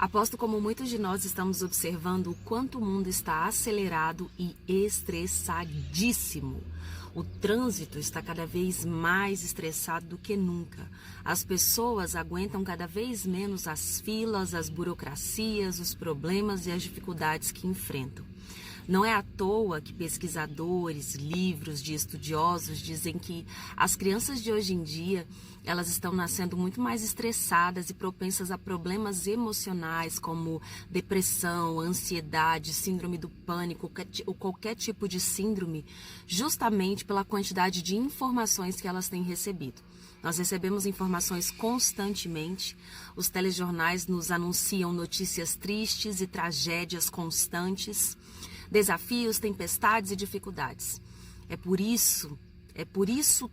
Aposto como muitos de nós estamos observando o quanto o mundo está acelerado e estressadíssimo. O trânsito está cada vez mais estressado do que nunca. As pessoas aguentam cada vez menos as filas, as burocracias, os problemas e as dificuldades que enfrentam. Não é à toa que pesquisadores, livros de estudiosos dizem que as crianças de hoje em dia, elas estão nascendo muito mais estressadas e propensas a problemas emocionais como depressão, ansiedade, síndrome do pânico ou qualquer tipo de síndrome, justamente pela quantidade de informações que elas têm recebido. Nós recebemos informações constantemente, os telejornais nos anunciam notícias tristes e tragédias constantes, desafios, tempestades e dificuldades. É por isso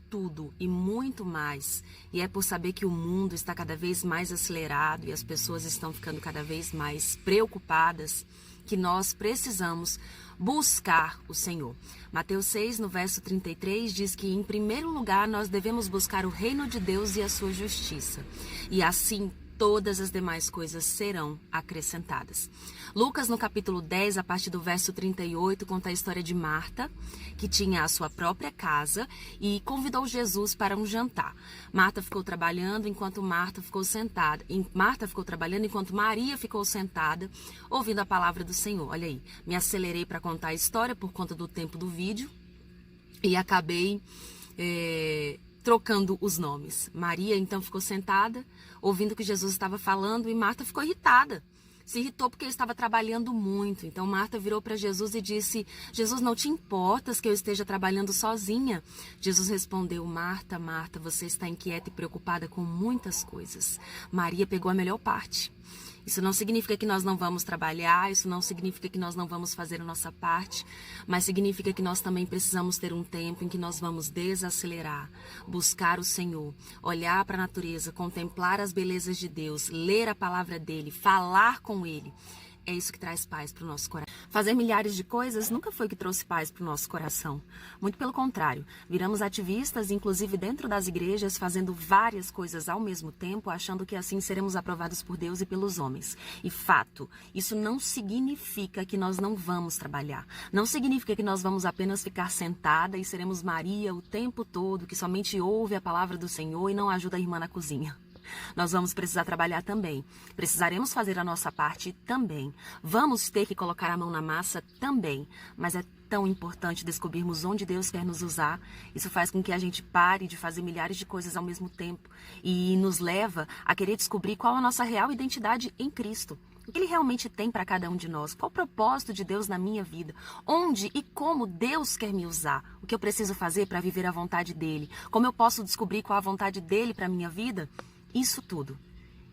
tudo e muito mais, e é por saber que o mundo está cada vez mais acelerado e as pessoas estão ficando cada vez mais preocupadas, que nós precisamos buscar o Senhor. Mateus 6, no verso 33, diz que em primeiro lugar nós devemos buscar o reino de Deus e a sua justiça, e assim todas as demais coisas serão acrescentadas. Lucas, no capítulo 10, a partir do verso 38, conta a história de Marta, que tinha a sua própria casa e convidou Jesus para um jantar. Marta ficou trabalhando enquanto Maria ficou sentada, ouvindo a palavra do Senhor. Olha aí, me acelerei para contar a história por conta do tempo do vídeo e acabei trocando os nomes. Maria, então, ficou sentada, ouvindo o que Jesus estava falando, e Marta ficou irritada. Se irritou porque ele estava trabalhando muito. Então, Marta virou para Jesus e disse: Jesus, não te importas que eu esteja trabalhando sozinha? Jesus respondeu: Marta, Marta, você está inquieta e preocupada com muitas coisas. Maria pegou a melhor parte. Isso não significa que nós não vamos trabalhar, isso não significa que nós não vamos fazer a nossa parte, mas significa que nós também precisamos ter um tempo em que nós vamos desacelerar, buscar o Senhor, olhar para a natureza, contemplar as belezas de Deus, ler a palavra dele, falar com ele. É isso que traz paz para o nosso coração. Fazer milhares de coisas nunca foi o que trouxe paz para o nosso coração. Muito pelo contrário. Viramos ativistas, inclusive dentro das igrejas, fazendo várias coisas ao mesmo tempo, achando que assim seremos aprovados por Deus e pelos homens. E fato, isso não significa que nós não vamos trabalhar. Não significa que nós vamos apenas ficar sentada e seremos Maria o tempo todo, que somente ouve a palavra do Senhor e não ajuda a irmã na cozinha. Nós vamos precisar trabalhar também. Precisaremos fazer a nossa parte também. Vamos ter que colocar a mão na massa também. Mas é tão importante descobrirmos onde Deus quer nos usar. Isso faz com que a gente pare de fazer milhares de coisas ao mesmo tempo e nos leva a querer descobrir qual a nossa real identidade em Cristo. O que Ele realmente tem para cada um de nós? Qual o propósito de Deus na minha vida? Onde e como Deus quer me usar? O que eu preciso fazer para viver a vontade dEle? Como eu posso descobrir qual a vontade dEle para a minha vida? Isso tudo.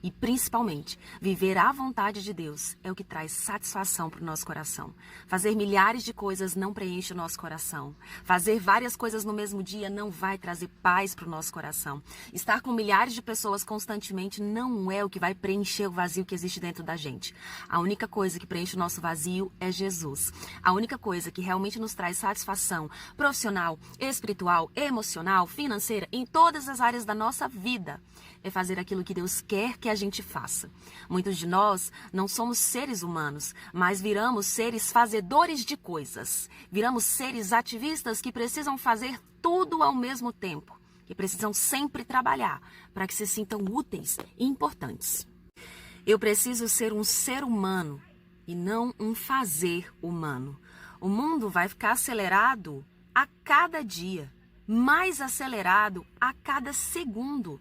E principalmente, viver a vontade de Deus é o que traz satisfação para o nosso coração. Fazer milhares de coisas não preenche o nosso coração. Fazer várias coisas no mesmo dia não vai trazer paz para o nosso coração. Estar com milhares de pessoas constantemente não é o que vai preencher o vazio que existe dentro da gente. A única coisa que preenche o nosso vazio é Jesus. A única coisa que realmente nos traz satisfação profissional, espiritual, emocional, financeira, em todas as áreas da nossa vida, é fazer aquilo que Deus quer que a gente faça. Muitos de nós não somos seres humanos, mas viramos seres fazedores de coisas. Viramos seres ativistas que precisam fazer tudo ao mesmo tempo, que precisam sempre trabalhar para que se sintam úteis e importantes. Eu preciso ser um ser humano e não um fazer humano. O mundo vai ficar acelerado a cada dia, mais acelerado a cada segundo.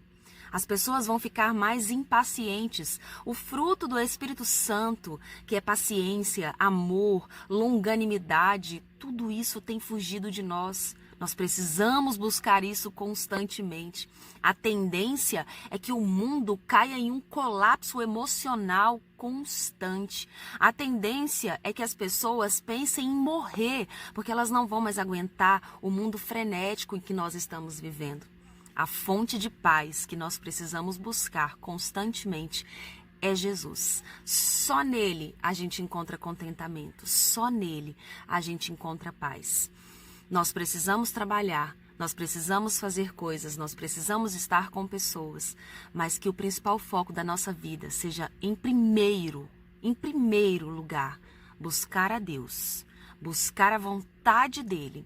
As pessoas vão ficar mais impacientes. O fruto do Espírito Santo, que é paciência, amor, longanimidade, tudo isso tem fugido de nós. Nós precisamos buscar isso constantemente. A tendência é que o mundo caia em um colapso emocional constante. A tendência é que as pessoas pensem em morrer, porque elas não vão mais aguentar o mundo frenético em que nós estamos vivendo. A fonte de paz que nós precisamos buscar constantemente é Jesus. Só nele a gente encontra contentamento, só nele a gente encontra paz. Nós precisamos trabalhar, Nós precisamos fazer coisas, nós precisamos estar com pessoas, mas que o principal foco da nossa vida seja em primeiro lugar, buscar a Deus, buscar a vontade dele.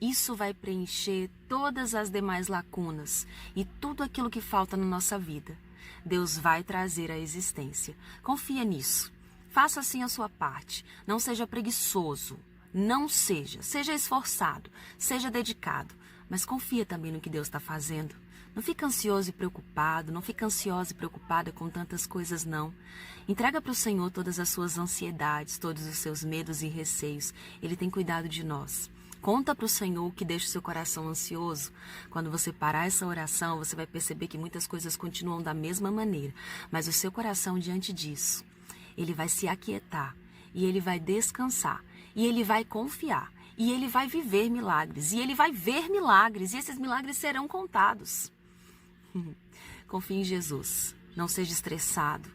Isso vai preencher todas as demais lacunas e tudo aquilo que falta na nossa vida. Deus vai trazer à existência. Confia nisso. Faça assim a sua parte. Não seja preguiçoso. Não seja. Seja esforçado. Seja dedicado. Mas confia também no que Deus está fazendo. Não fica ansioso e preocupado. Não fica ansiosa e preocupada com tantas coisas, não. Entrega para o Senhor todas as suas ansiedades, todos os seus medos e receios. Ele tem cuidado de nós. Conta para o Senhor o que deixa o seu coração ansioso. Quando você parar essa oração, você vai perceber que muitas coisas continuam da mesma maneira. Mas o seu coração, diante disso, ele vai se aquietar. E ele vai descansar. E ele vai confiar. E ele vai viver milagres. E ele vai ver milagres. E esses milagres serão contados. Confie em Jesus. Não seja estressado.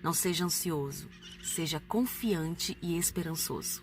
Não seja ansioso. Seja confiante e esperançoso.